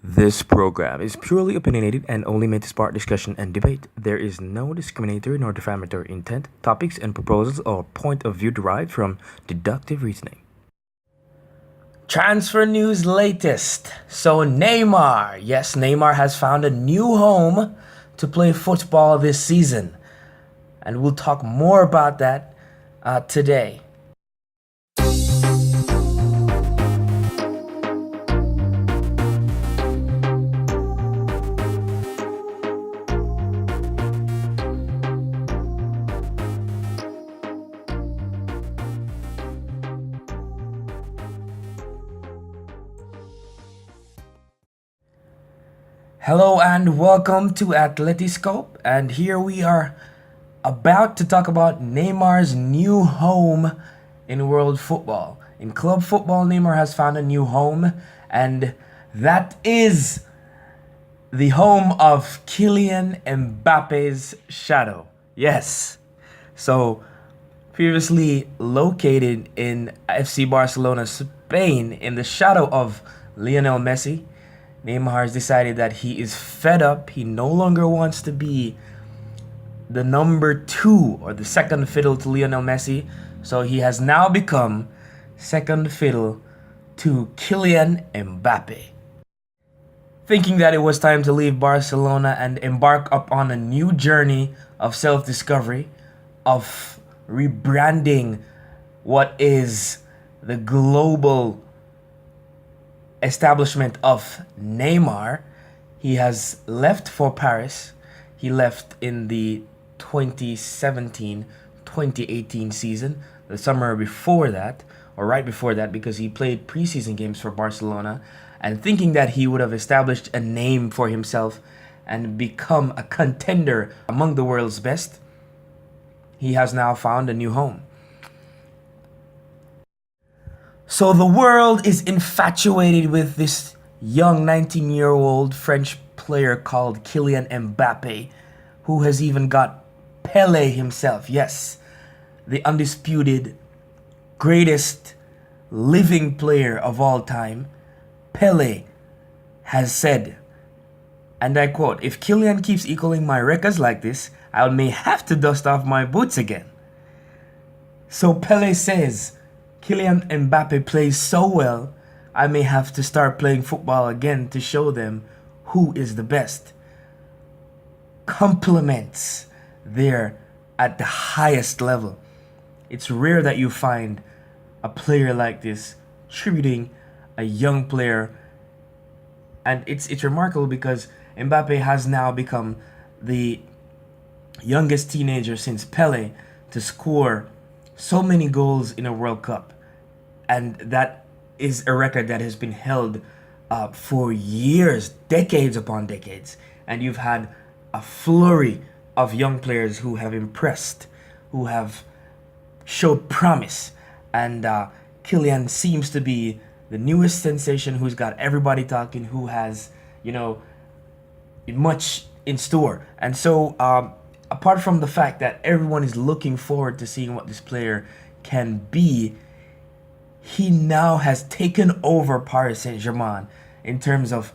This program is purely opinionated and only meant to spark discussion and debate. There is no discriminatory nor defamatory intent. Topics and proposals are point of view derived from deductive reasoning. Transfer news latest. So Neymar, yes, Neymar has found a new home to play football this season. And we'll talk more about that today. Hello and welcome to Athletiscope, and here we are about to talk about Neymar's new home in world football. In club football, Neymar has found a new home, and that is the home of Kylian Mbappe's shadow. Yes. So, previously located in FC Barcelona, Spain, in the shadow of Lionel Messi, Neymar has decided that he is fed up. He no longer wants to be the number two or the second fiddle to Lionel Messi. So he has now become second fiddle to Kylian Mbappe. Thinking that it was time to leave Barcelona and embark upon a new journey of self-discovery, of rebranding what is the global establishment of Neymar, he has left for Paris. He left in the 2017-2018 season, the summer before that, or right before that, because he played preseason games for Barcelona, and thinking that he would have established a name for himself and become a contender among the world's best, he has now found a new home. So the world is infatuated with this young 19-year-old French player called Kylian Mbappe, who has even got Pele himself. Yes, the undisputed greatest living player of all time, Pele, has said, and I quote, "If Kylian keeps equaling my records like this, I may have to dust off my boots again." So Pele says, Kylian Mbappe plays so well, I may have to start playing football again to show them who is the best. Compliments there at the highest level. It's rare that you find a player like this tributing a young player, and it's remarkable because Mbappe has now become the youngest teenager since Pele to score so many goals in a World Cup. And that is a record that has been held for years, decades upon decades. And you've had a flurry of young players who have impressed, who have showed promise. And Kylian seems to be the newest sensation who's got everybody talking, who has, much in store. And so, apart from the fact that everyone is looking forward to seeing what this player can be, he now has taken over Paris Saint-Germain in terms of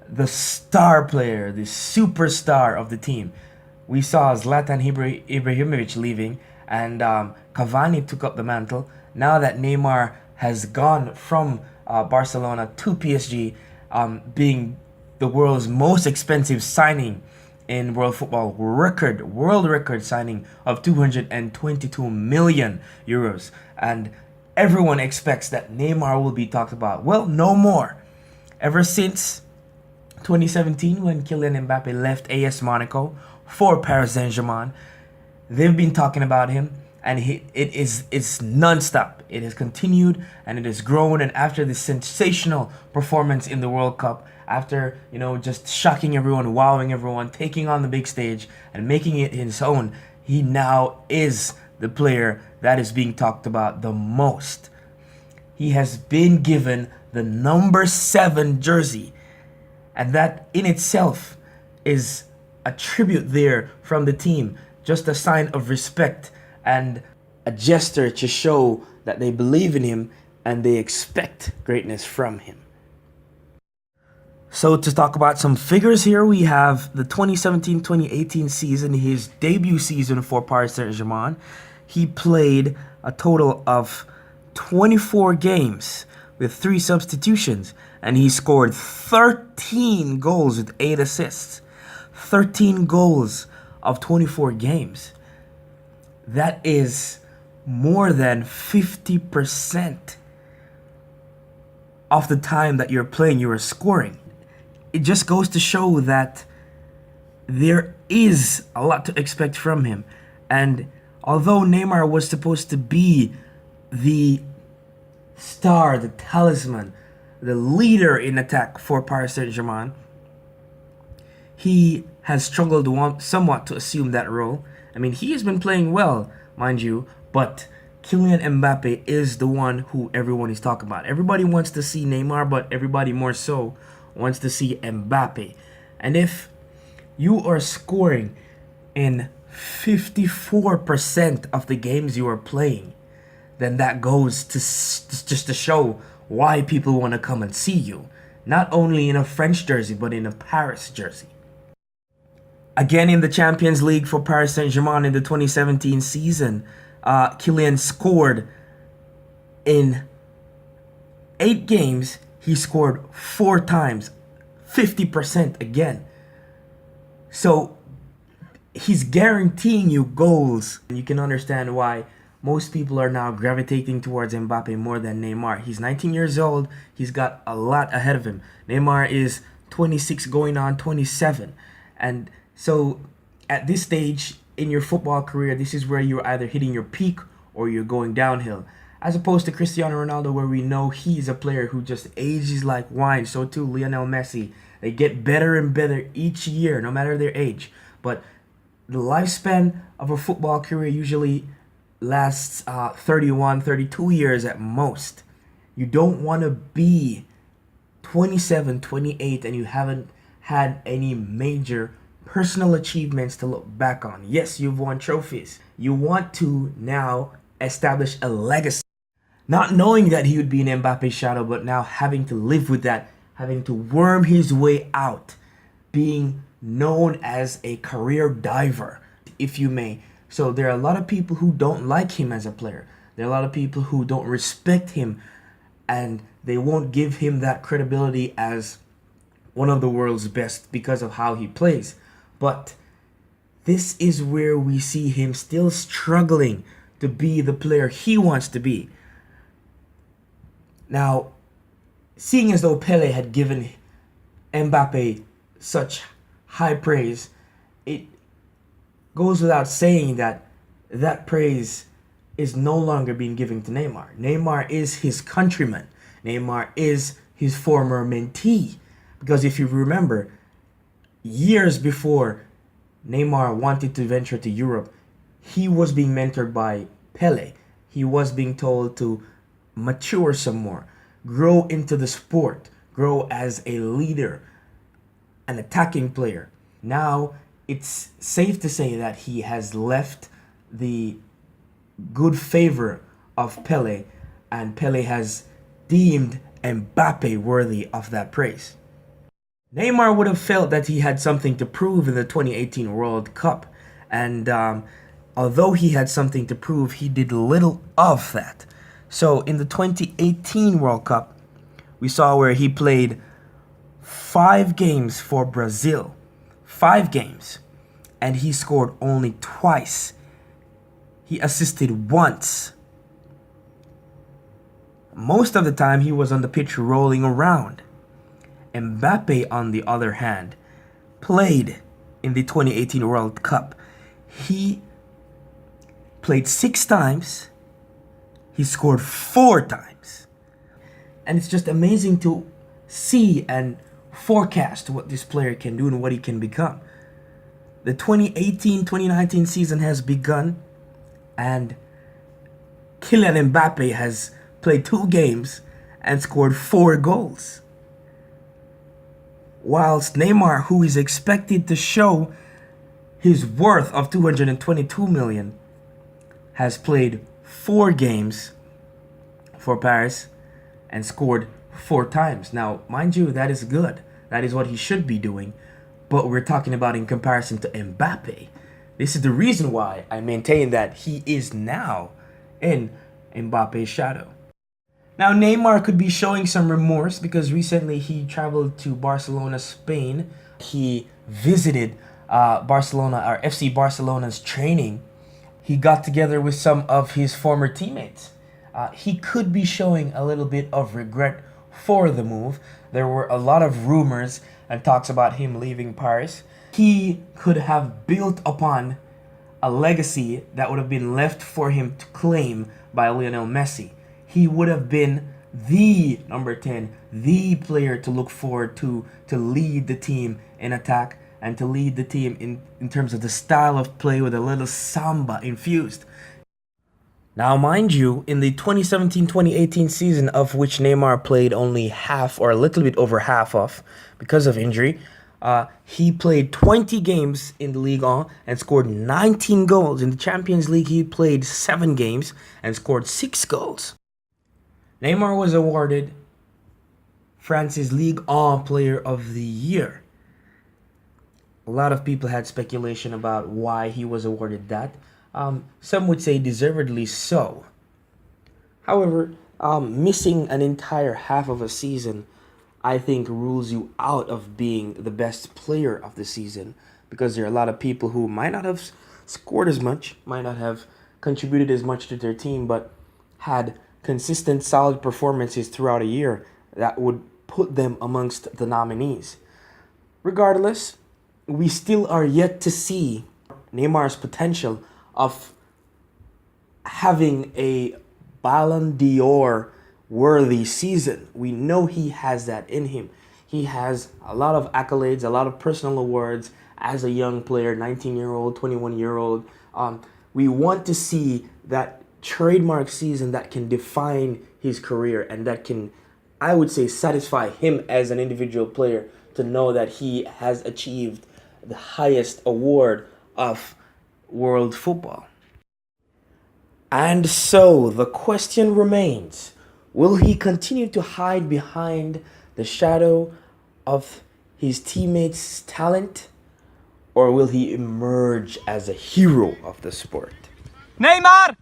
the star player, the superstar of the team. We saw Zlatan Ibrahimovic leaving, and Cavani took up the mantle. Now that Neymar has gone from Barcelona to PSG, being the world's most expensive signing in world football, world record signing of 222 million euros. And everyone expects that Neymar will be talked about. Well, no more. Ever since 2017, when Kylian Mbappe left AS Monaco for Paris Saint-Germain, they've been talking about him, and it's non-stop. It has continued and it has grown. And after this sensational performance in the World Cup, after just shocking everyone, wowing everyone, taking on the big stage and making it his own, he now is the player that is being talked about the most. He has been given the number 7 jersey, and that in itself is a tribute there from the team, just a sign of respect and a gesture to show that they believe in him and they expect greatness from him. So to talk about some figures here, we have the 2017-2018 season, his debut season for Paris Saint-Germain. He played a total of 24 games with 3 substitutions, and he scored 13 goals with 8 assists. 13 goals of 24 games. That is more than 50% of the time that you're playing, you are scoring. It just goes to show that there is a lot to expect from him. And although Neymar was supposed to be the star, the talisman, the leader in attack for Paris Saint-Germain, he has struggled somewhat to assume that role. I mean, he has been playing well, mind you, but Kylian Mbappe is the one who everyone is talking about. Everybody wants to see Neymar, but everybody more so wants to see Mbappe. And if you are scoring in 54% of the games you are playing, then that goes to just to show why people want to come and see you. Not only in a French jersey, but in a Paris jersey. Again, in the Champions League for Paris Saint-Germain in the 2017 season, Kylian scored in 8 games. He scored 4 times, 50% again. So he's guaranteeing you goals. You can understand why most people are now gravitating towards Mbappe more than Neymar. He's 19 years old. He's got a lot ahead of him. Neymar is 26 going on 27. And so at this stage in your football career, this is where you're either hitting your peak or you're going downhill. As opposed to Cristiano Ronaldo, where we know he's a player who just ages like wine. So too Lionel Messi. They get better and better each year, no matter their age. But the lifespan of a football career usually lasts 31, 32 years at most. You don't want to be 27, 28 and you haven't had any major personal achievements to look back on. Yes, you've won trophies. You want to now establish a legacy. Not knowing that he would be in Mbappe's shadow, but now having to live with that, having to worm his way out, being known as a career diver, if you may. So there are a lot of people who don't like him as a player. There are a lot of people who don't respect him, and they won't give him that credibility as one of the world's best because of how he plays. But this is where we see him still struggling to be the player he wants to be. Now, seeing as though Pele had given Mbappe such high praise, it goes without saying that that praise is no longer being given to Neymar. Neymar is his countryman. Neymar is his former mentee. Because if you remember, years before Neymar wanted to venture to Europe, he was being mentored by Pele. He was being told to mature some more, grow into the sport, grow as a leader, an attacking player. Now, it's safe to say that he has left the good favor of Pele, and Pele has deemed Mbappe worthy of that praise. Neymar would have felt that he had something to prove in the 2018 World Cup, and although he had something to prove, he did little of that. So in the 2018 World Cup, we saw where he played 5 games for Brazil. 5 games. And he scored only twice. He assisted once. Most of the time he was on the pitch rolling around. Mbappe, on the other hand, played in the 2018 World Cup. He played 6 times. He scored 4 times. And it's just amazing to see and forecast what this player can do and what he can become. The 2018-2019 season has begun, and Kylian Mbappe has played 2 games and scored 4 goals. Whilst Neymar, who is expected to show his worth of 222 million, has played 4 games for Paris and scored 4 times. Now, mind you, that is good. That is what he should be doing. But we're talking about in comparison to Mbappe. This is the reason why I maintain that he is now in Mbappe's shadow. Now, Neymar could be showing some remorse because recently he traveled to Barcelona, Spain. He visited Barcelona, or FC Barcelona's training. He got together with some of his former teammates. He could be showing a little bit of regret for the move. There were a lot of rumors and talks about him leaving Paris. He could have built upon a legacy that would have been left for him to claim by Lionel Messi. He would have been the number 10, the player to look forward to lead the team in attack and to lead the team in terms of the style of play with a little samba infused. Now, mind you, in the 2017-2018 season, of which Neymar played only half or a little bit over half of because of injury, he played 20 games in the Ligue 1 and scored 19 goals. In the Champions League, he played 7 games and scored 6 goals. Neymar was awarded France's Ligue 1 Player of the Year. A lot of people had speculation about why he was awarded that. Some would say deservedly so. However, missing an entire half of a season, I think, rules you out of being the best player of the season, because there are a lot of people who might not have scored as much, might not have contributed as much to their team, but had consistent, solid performances throughout a year that would put them amongst the nominees. Regardless, we still are yet to see Neymar's potential of having a Ballon d'Or worthy season. We know he has that in him. He has a lot of accolades, a lot of personal awards as a young player, 19-year-old, 21-year-old. We want to see that trademark season that can define his career and that can, I would say, satisfy him as an individual player to know that he has achieved the highest award of world football. And so the question remains, will he continue to hide behind the shadow of his teammates' talent, or will he emerge as a hero of the sport? Neymar!